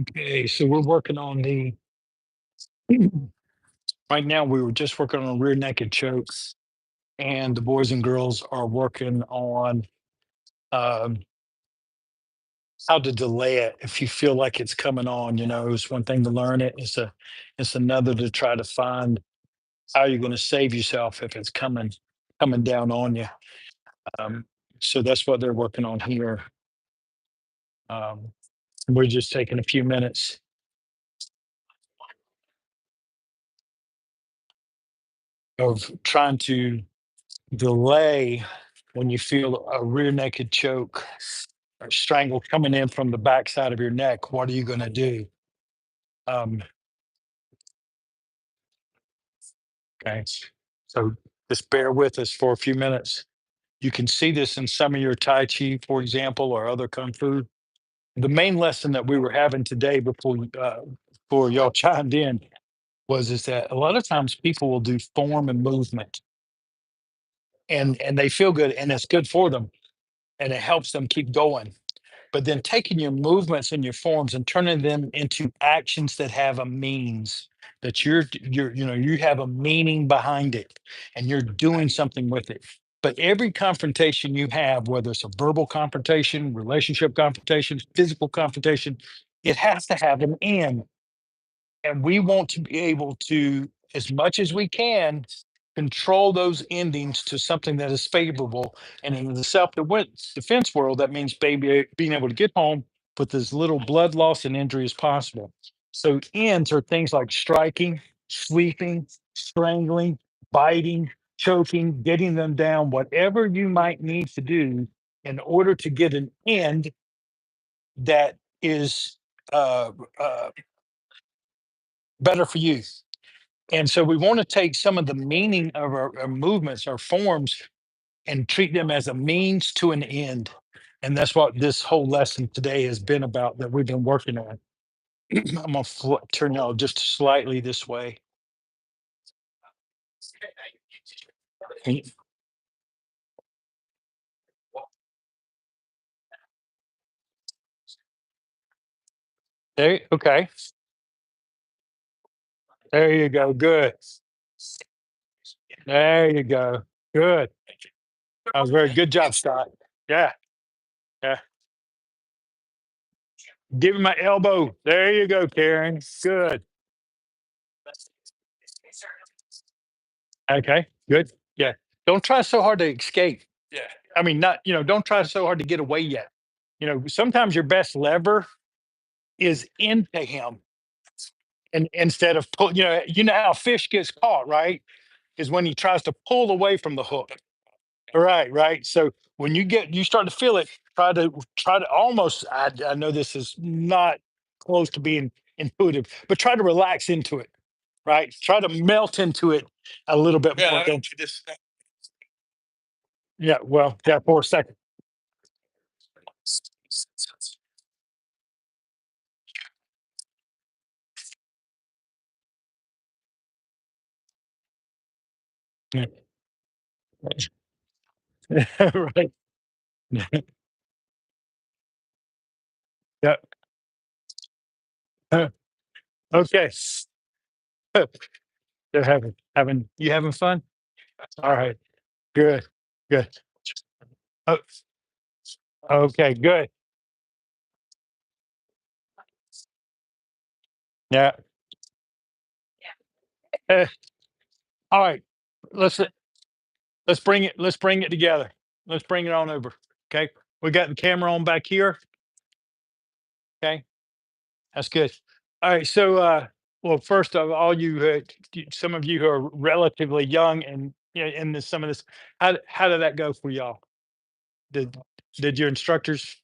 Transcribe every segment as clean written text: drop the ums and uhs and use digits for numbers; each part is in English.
Okay, so we're working on the right now we were just working on rear naked chokes, and the boys and girls are working on um, how to delay it if you feel like it's coming on. It's one thing to learn it, it's another to try to find how you're going to save yourself if it's coming down on you. Um, so that's what they're working on here. Um, we're just taking a few minutes of trying to delay when you feel a rear naked choke or strangle coming in from the backside of your neck. What are you going to do? Um, okay. So just bear with us for a few minutes. You can see this in some of your Tai Chi, for example, or other Kung Fu. The main lesson that we were having today before y'all chimed in was is that a lot of times people will do form and movement and they feel good and it's good for them and it helps them keep going. But then taking your movements and your forms and turning them into actions that have a means that you have a meaning behind it and you're doing something with it. But every confrontation you have, whether it's a verbal confrontation, relationship confrontation, physical confrontation, it has to have an end. And we want to be able to, as much as we can, control those endings to something that is favorable. And in the self-defense world, that means being able to get home with as little blood loss and injury as possible. So ends are things like striking, sweeping, strangling, biting, choking, getting them down, whatever you might need to do in order to get an end that is uh, uh, better for you. And so we want to take some of the meaning of our movements, our forms, and treat them as a means to an end. And that's what this whole lesson today has been about that we've been working on. I'm going to turn y'all just slightly this way. And okay. There you go. Good. There you go. Good. That was very good job, Scott. Yeah. Yeah. Give me my elbow. There you go, Karen. Good. Okay. Good. Yeah. Don't try so hard to escape. Yeah. I mean, not, don't try so hard to get away yet. Sometimes your best lever is into him and instead of pull, how a fish gets caught, right? Is when he tries to pull away from the hook. Right, right. So when you start to feel it, try to almost I know this is not close to being intuitive, but try to relax into it, right? Try to melt into it a little bit more. Don't you just yeah, well, yeah, for a second. Yeah. Right. Yeah. Okay. They're having you having fun? All right. Good. Good. Oh, okay, good. Yeah. Eh, all right. Let's let's bring it together. Let's bring it on over. Okay. We got the camera on back here. Okay. That's good. All right. So well, first of all, some of you who are relatively young and in some of this, how did that go for y'all? Did did your instructors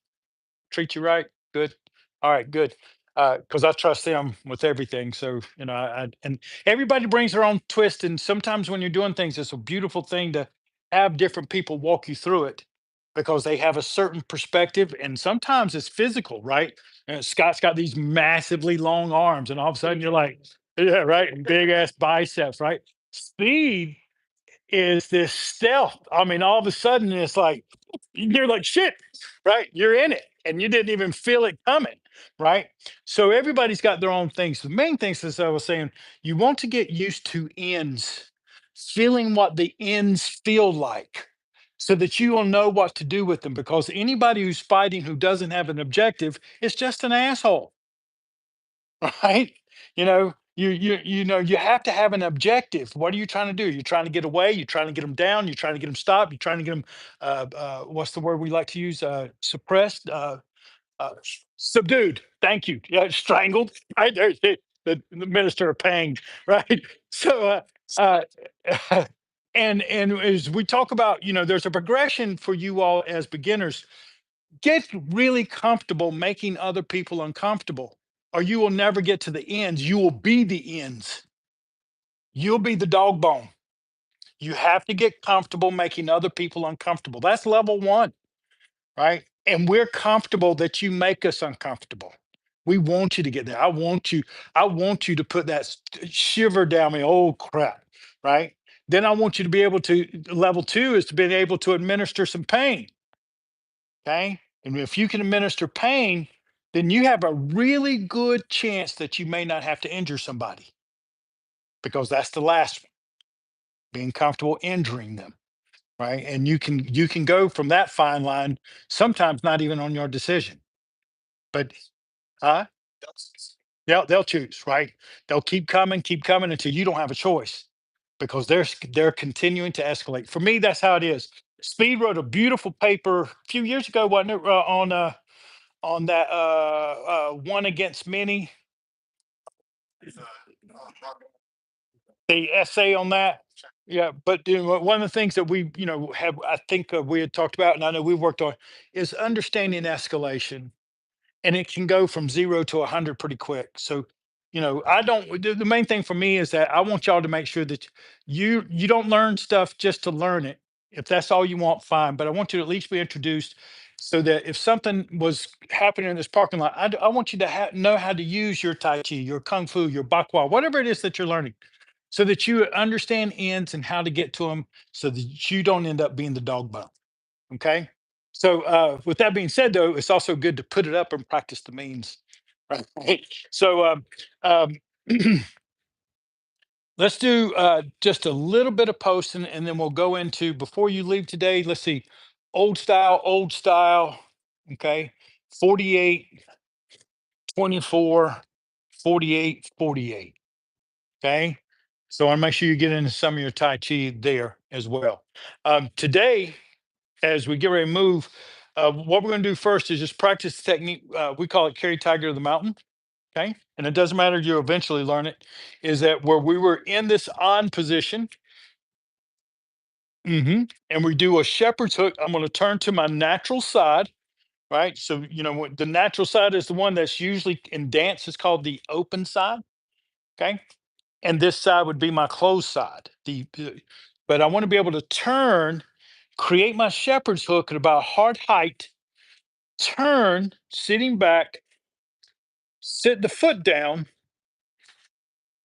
treat you right? Good. All right, good. Because I trust them with everything. So, and everybody brings their own twist. And sometimes when you're doing things, it's a beautiful thing to have different people walk you through it because they have a certain perspective. And sometimes it's physical, right? And Scott's got these massively long arms, and all of a sudden you're like, yeah, right. And big ass biceps, right? Speed is this stealth. I mean, all of a sudden it's like, You're like, shit, right? You're in it and you didn't even feel it coming, right? So everybody's got their own things. The main things, as I was saying, you want to get used to ends, feeling what the ends feel like so that you will know what to do with them. Because anybody who's fighting who doesn't have an objective is just an asshole. Right? You have to have an objective. What are you trying to do? You're trying to get away. You're trying to get them down. You're trying to get them stopped. You're trying to get them. What's the word we like to use? Suppressed, subdued. Thank you. Yeah, strangled. Right there, the minister of pain. Right. So, and as we talk about, there's a progression for you all as beginners. Get really comfortable making other people uncomfortable, or you will never get to the ends. You will be the ends. You'll be the dog bone. You have to get comfortable making other people uncomfortable. That's level one, right? And we're comfortable that you make us uncomfortable. We want you to get there. I want you to put that shiver down me. Oh crap, right? Then I want you to be able to, level two is to be able to administer some pain. Okay. And if you can administer pain, then you have a really good chance that you may not have to injure somebody, because that's the last one, being comfortable injuring them. Right. And you can go from that fine line, sometimes not even on your decision. But huh? They'll choose, right? They'll keep coming until you don't have a choice, because they're continuing to escalate. For me, that's how it is. Speed wrote a beautiful paper a few years ago, wasn't it, on that one against many, the essay on that. Yeah, but one of the things that we have, I think, we had talked about, and I know we worked on, is understanding escalation, and it can go from 0 to 100 pretty quick. So, I don't. The main thing for me is that I want y'all to make sure that you don't learn stuff just to learn it. If that's all you want, fine. But I want you to at least be introduced, so that if something was happening in this parking lot, I want you to know how to use your Tai Chi, your Kung Fu, your Bakwa, whatever it is that you're learning, so that you understand ends and how to get to them, so that you don't end up being the dog bone. Okay. So, with that being said, though, it's also good to put it up and practice the means. Right. So, um, let's do just a little bit of posting, and then we'll go into, before you leave today. Let's see, old style, old style. Okay. 48, 24, 48, 48. Okay. So I want to make sure you get into some of your Tai Chi there as well. Today, as we get ready to move, what we're going to do first is just practice the technique. We call it carry tiger to the mountain. Okay. And it doesn't matter, you eventually learn it. Is that where we were in this on position? And we do a shepherd's hook. I'm going to turn to my natural side. Right. So, what the natural side is, the one that's usually in dance is called the open side. Okay. And this side would be my closed side. But I want to be able to turn, create my shepherd's hook at about heart height, turn, sitting back, sit the foot down,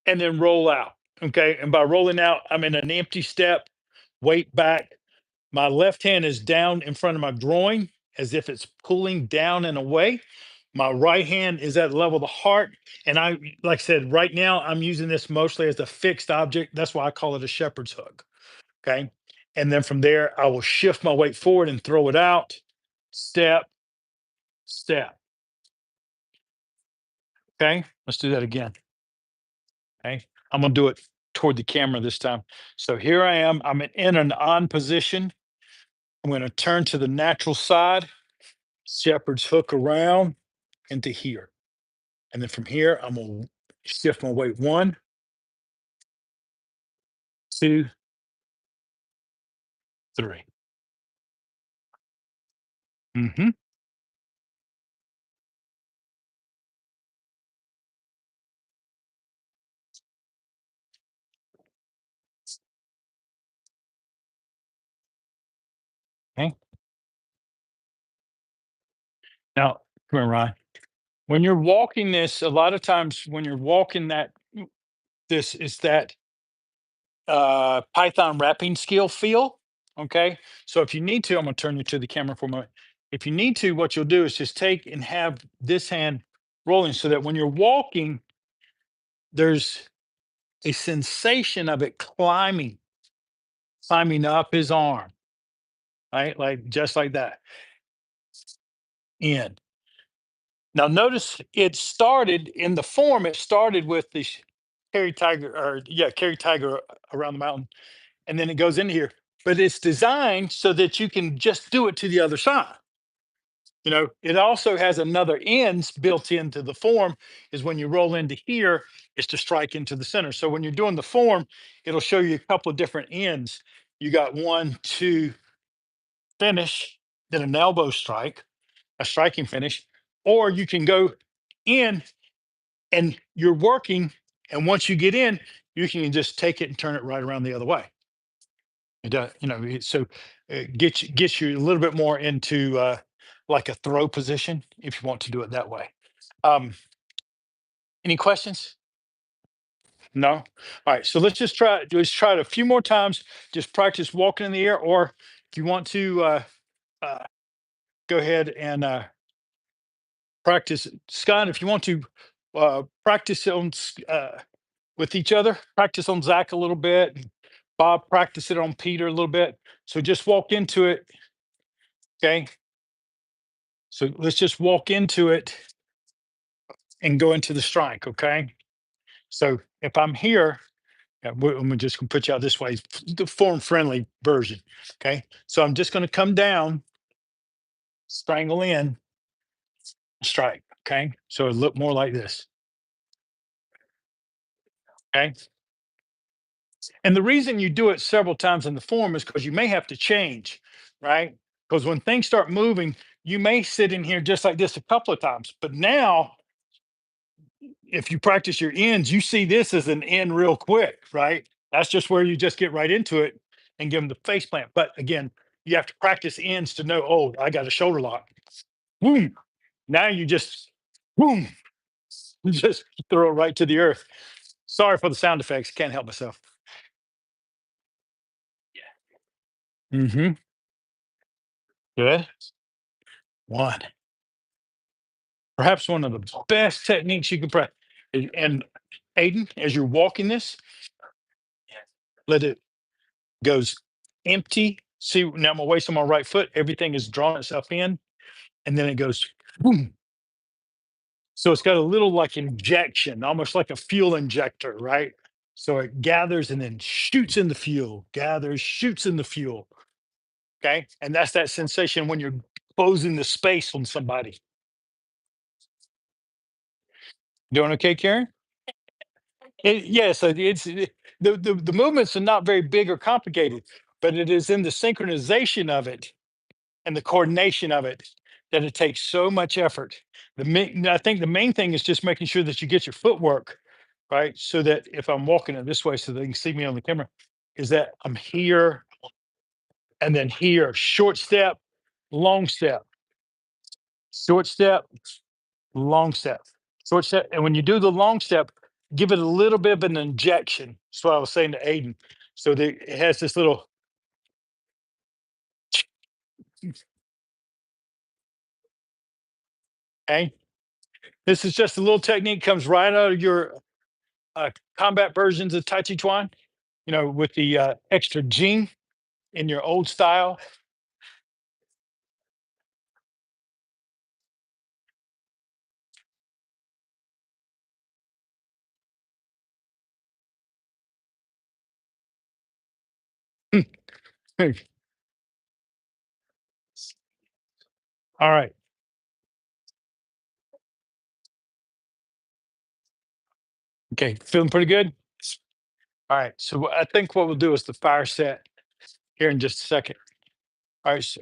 and then roll out. Okay. And by rolling out, I'm in an empty step, weight back. My left hand is down in front of my groin as if it's pulling down and away. My right hand is at the level of the heart. And like I said, right now, I'm using this mostly as a fixed object. That's why I call it a shepherd's hook. Okay. And then from there, I will shift my weight forward and throw it out. Step, step. Okay. Let's do that again. Okay. I'm going to do it toward the camera this time. So here I am. I'm in an on position. I'm going to turn to the natural side, shepherd's hook around into here. And then from here, I'm going to shift my weight. One, two, three. Hmm. Okay. Now, come here, Ryan. When you're walking this, a lot of times when you're walking this is that Python wrapping skill feel. Okay. So if you need to, I'm going to turn you to the camera for a moment. If you need to, what you'll do is just take and have this hand rolling so that when you're walking, there's a sensation of it climbing up his arm, right? Like just like that. In. Now notice it started in the form, it started with the carry tiger or yeah, carry tiger around the mountain, and then it goes into here. But it's designed so that you can just do it to the other side. It also has another ends built into the form is when you roll into here, is to strike into the center. So when you're doing the form, it'll show you a couple of different ends. You got one, two, finish, then an elbow strike, a striking finish, or you can go in and you're working. And once you get in, you can just take it and turn it right around the other way. It does, so it gets you a little bit more into like a throw position if you want to do it that way. Um, any questions? No. All right. So let's try it a few more times. Just practice walking in the air, or if you want to uh, go ahead and practice, Scott. If you want to practice with each other, practice on Zach a little bit. Bob, practice it on Peter a little bit. So just walk into it. Okay. So let's just walk into it and go into the strike. Okay. So if I'm here, I'm just going to put you out this way, the form friendly version. Okay. So I'm just going to come down, strangle in, strike. Okay. So it look more like this. Okay. And the reason you do it several times in the form is because you may have to change, right? Because when things start moving, you may sit in here just like this a couple of times. But now, if you practice your ends, you see this as an end real quick, right? That's just where you just get right into it and give them the face plant. But again, you have to practice ends to know, oh, I got a shoulder lock. Boom. Now you just, boom, you just throw it right to the earth. Sorry for the sound effects. Can't help myself. Mm-hmm. Good. One. Perhaps one of the best techniques you can practice. And Aiden, as you're walking this, let it goes empty. See, now I'm away from my right foot. Everything is drawing itself in, and then it goes boom. So it's got a little like injection, almost like a fuel injector, right? So it gathers and then shoots in the fuel, gathers, shoots in the fuel. Okay. And that's that sensation when you're closing the space on somebody. Doing okay, Karen? Yes, the movements are not very big or complicated, but it is in the synchronization of it and the coordination of it that it takes so much effort. I think the main thing is just making sure that you get your footwork right, so that if I'm walking it this way, so they can see me on the camera, is that I'm here and then here, long step, short step, long step, short step. And when you do the long step, give it a little bit of an injection. That's what I was saying to Aiden. So that it has this little, okay. This is just a little technique comes right out of your combat versions of Tai Chi Chuan, with the extra jing in your old style. All right. Okay. Feeling pretty good? All right. So I think what we'll do is the fire set here in just a second. All right. So,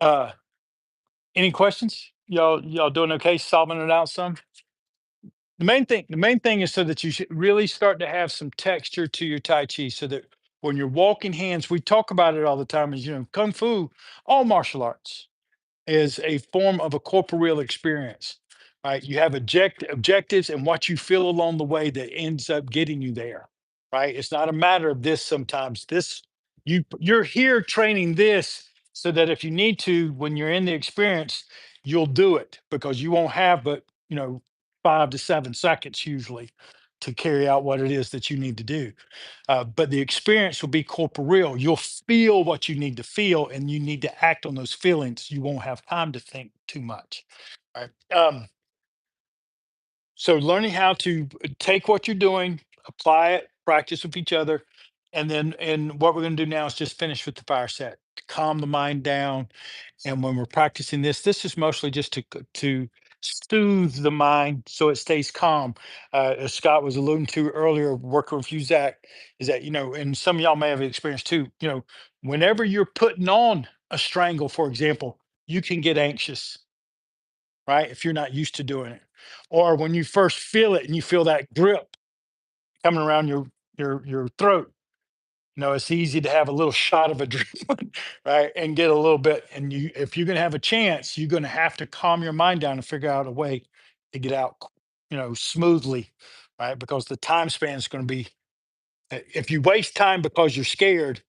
uh, any questions? Y'all doing okay? Solving it out some? The main thing is so that you should really start to have some texture to your Tai Chi so that when you're walking hands, we talk about it all the time is, Kung Fu, all martial arts is a form of a corporeal experience, right? You have objectives and what you feel along the way that ends up getting you there, right? It's not a matter of this sometimes. This You're here training this so that if you need to, when you're in the experience, you'll do it because you won't have but 5 to 7 seconds usually to carry out what it is that you need to do. But the experience will be corporeal. You'll feel what you need to feel, and you need to act on those feelings. You won't have time to think too much. Right. So learning how to take what you're doing, apply it, practice with each other, and what we're going to do now is just finish with the fire set to calm the mind down. And when we're practicing this, this is mostly just to soothe the mind so it stays calm. As Scott was alluding to earlier, working with you, Zach, is that and some of y'all may have experienced too. Whenever you're putting on a strangle, for example, you can get anxious, right? If you're not used to doing it. Or when you first feel it and you feel that grip coming around your throat, it's easy to have a little shot of adrenaline, right? And get a little bit. And if you're gonna have a chance, you're gonna have to calm your mind down and figure out a way to get out, smoothly, right? Because the time span is gonna be if you waste time because you're scared,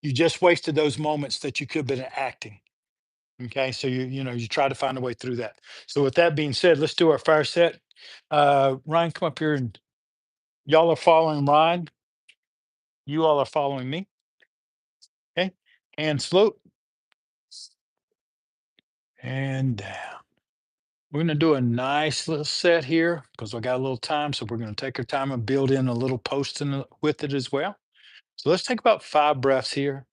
you just wasted those moments that you could have been acting. Okay, so you try to find a way through that. So with that being said, let's do our fire set. Ryan, come up here and y'all are following Ryan. You all are following me. Okay, and slope and down. We're gonna do a nice little set here because we got a little time. So we're gonna take our time and build in a little post with it as well. So let's take about 5 breaths here.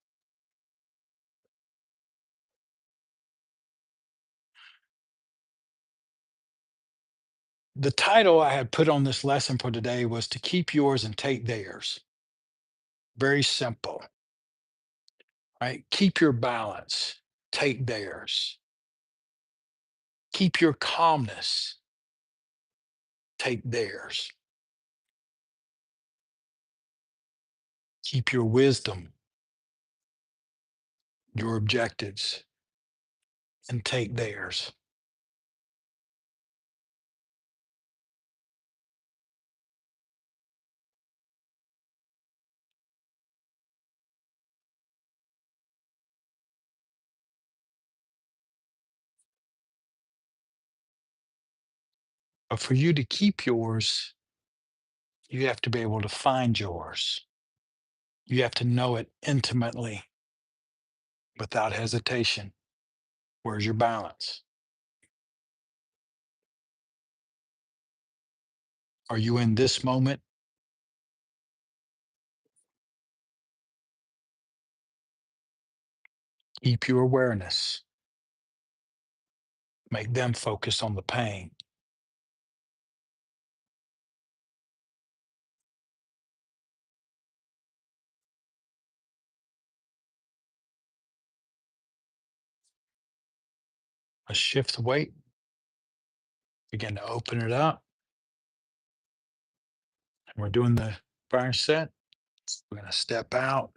The title I had put on this lesson for today was to keep yours and take theirs. Very simple. Right? Keep your balance, take theirs. Keep your calmness, take theirs. Keep your wisdom, your objectives, and take theirs. But for you to keep yours, you have to be able to find yours. You have to know it intimately without hesitation. Where's your balance? Are you in this moment? Keep your awareness. Make them focus on the pain. Let's shift the weight. Begin to open it up. And we're doing the fire set. We're going to step out.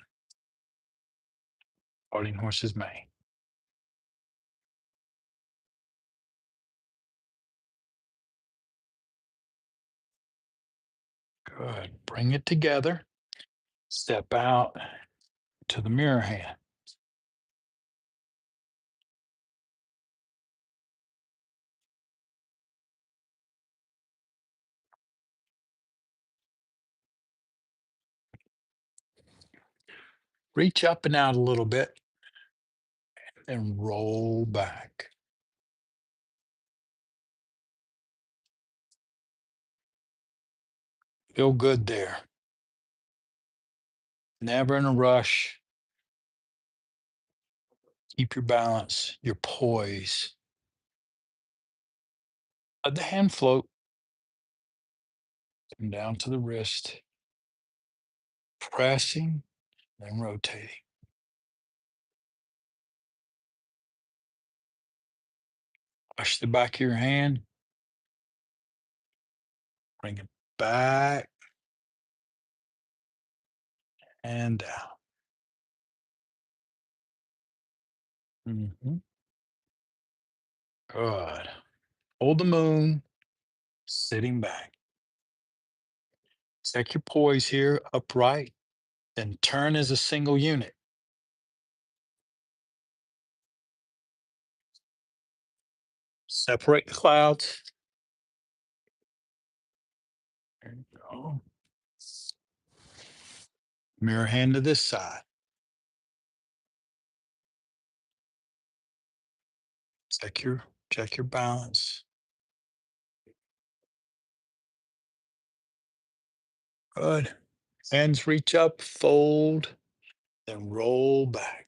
Holding horse's mane. Good. Bring it together. Step out to the mirror hand. Reach up and out a little bit and roll back. Feel good there. Never in a rush. Keep your balance, your poise. Let the hand float. Come down to the wrist. Pressing, then rotating. Push the back of your hand. Bring it back and down. Mhm. Good. Hold the moon, sitting back. Check your poise here, upright, then turn as a single unit. Separate the clouds. There you go. Mirror hand to this side. Check your balance. Good. Hands reach up, fold, then roll back.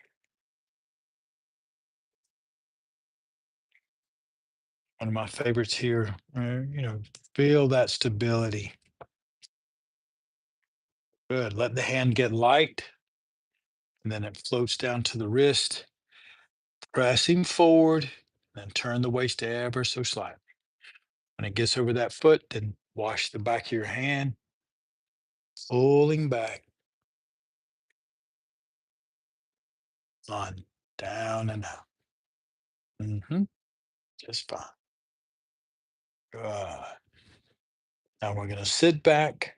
One of my favorites here. Feel that stability. Good. Let the hand get light, and then it floats down to the wrist, pressing forward, then turn the waist ever so slightly. When it gets over that foot, then wash the back of your hand, pulling back on, down and out. Just fine. Good. Now we're going to sit back.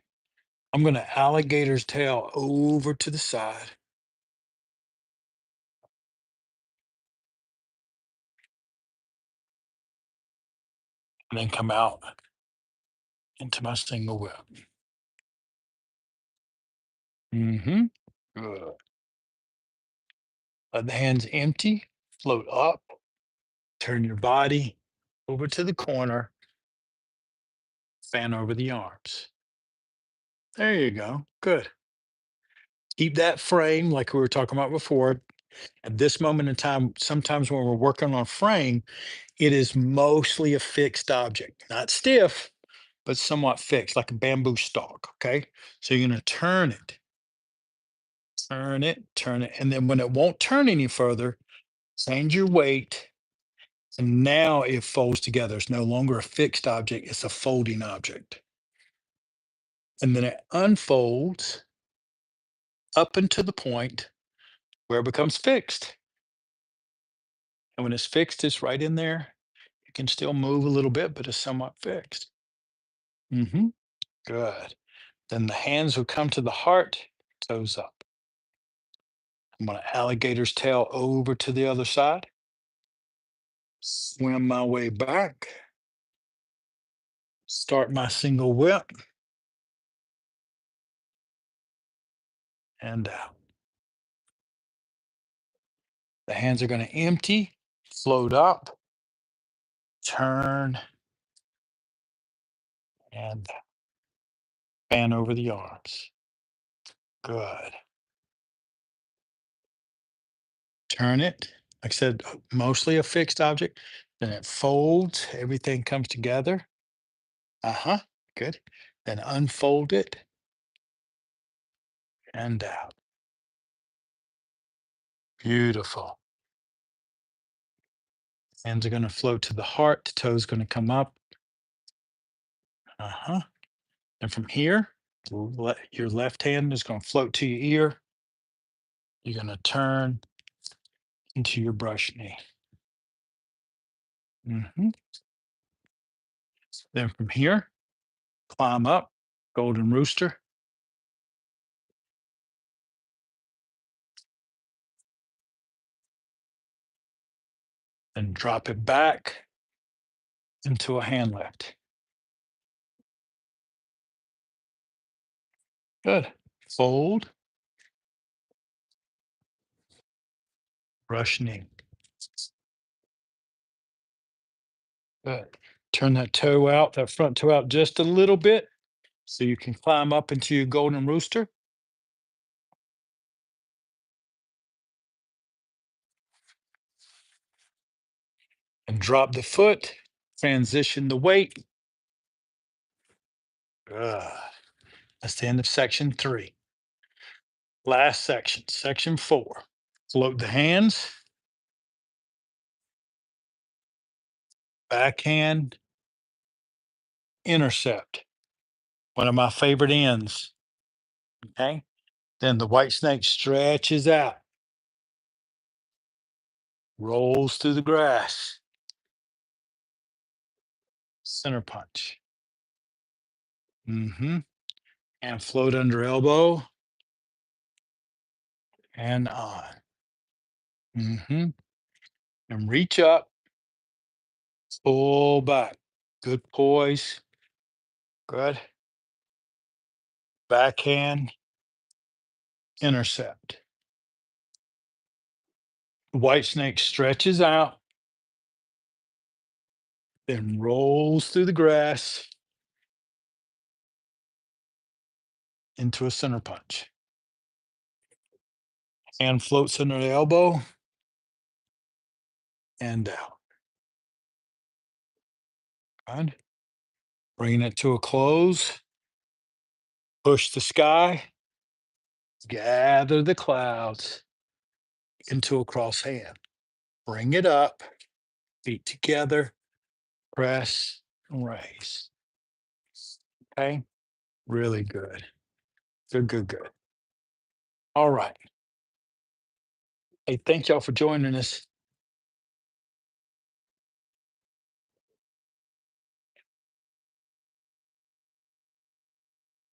I'm going to alligator's tail over to the side. And then come out into my single whip. Mm-hmm. Good. Let the hands empty, float up, turn your body over to the corner, fan over the arms. There you go. Good. Keep that frame like we were talking about before. At this moment in time, sometimes when we're working on frame, it is mostly a fixed object, not stiff, but somewhat fixed, like a bamboo stalk. Okay. So you're going to turn it. And then when it won't turn any further, change your weight. And now it folds together. It's no longer a fixed object, it's a folding object. And then it unfolds up into the point where it becomes fixed. And when it's fixed, it's right in there. You can still move a little bit, but it's somewhat fixed. Hmm. Good. Then the hands will come to the heart, toes up. I'm going to alligator's tail over to the other side, swim my way back, start my single whip, and out. The hands are going to empty, float up, turn, and fan over the arms. Good. Turn it. Like I said, mostly a fixed object. Then it folds, everything comes together. Uh-huh. Good. Then unfold it and out. Beautiful. Hands are going to float to the heart, toes going to come up. Uh-huh. And from here, your left hand is going to float to your ear. You're going to turn into your brush knee. Hmm. Then from here, climb up, golden rooster, and drop it back into a hand lift. Good. Fold, brush knee. Good. Turn that toe out, that front toe out just a little bit so you can climb up into your golden rooster. And drop the foot, transition the weight. Good. That's the end of section 3. Last section, section 4. Float the hands, backhand, intercept. One of my favorite ends. Okay. Then the white snake stretches out, rolls through the grass, center punch. Mm-hmm. And float under elbow and on. Mm-hmm. And reach up, Pull back. Good poise. Good. Backhand. Intercept. The white snake stretches out, then rolls through the grass into a center punch. Hand floats under the elbow and down. Good. Bringing it to a close. Push the sky. Gather the clouds into a cross hand. Bring it up. Feet together. Press and raise. Okay. Really good. Good, good, good. All right. Hey, thank y'all for joining us.